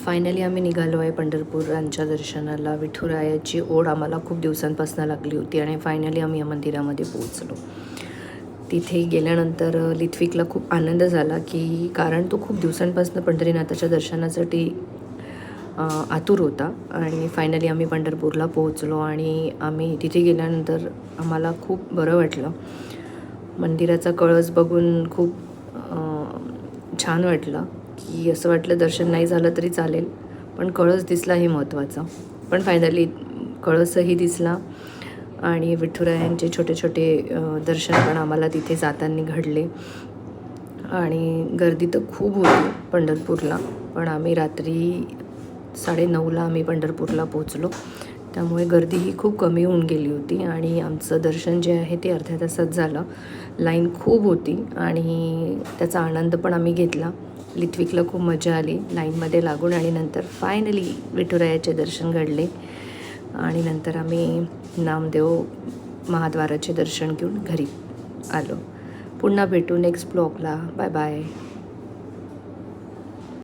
Finally आम्ही निघालो आहे पंढरपुरांच्या दर्शनाला. विठुरायाची ओढ आम्हाला खूप दिवसांपासून लागली होती आणि फायनली आम्ही या मंदिरामध्ये पोहोचलो. तिथे गेल्यानंतर लिथविकला खूप आनंद झाला की कारण तो खूप दिवसांपासून पंढरीनाथाच्या दर्शनासाठी आतुर होता. आणि फायनली आम्ही पंढरपूरला पोहोचलो आणि आम्ही तिथे गेल्यानंतर आम्हाला खूप बरं वाटलं. मंदिराचा कळस बघून खूप छान वाटलं की असं वाटलं दर्शन नाही झालं तरी चालेल, पण कळस दिसला हे महत्त्वाचं. पण फायनली कळसही दिसला आणि विठुरायांचे छोटे छोटे दर्शन पण आम्हाला तिथे जाताना घडले. आणि गर्दी तर खूप होती पंढरपूरला, पण आम्ही रात्री 9:30ला आम्ही पंढरपूरला पोहोचलो, त्यामुळे गर्दीही खूप कमी होऊन गेली होती आणि आमचं दर्शन जे आहे ते अर्ध्या तासात झालं. लाईन खूप होती आणि त्याचा आनंद पण आम्ही घेतला. लिथविकला खूप मजा आली लाईनमध्ये लागून आणि नंतर फायनली विठुरायाचे दर्शन घडले आणि नंतर आम्ही नामदेव महाद्वाराचे दर्शन घेऊन घरी आलो. पुन्हा भेटू नेक्स्ट ब्लॉगला. Bye bye.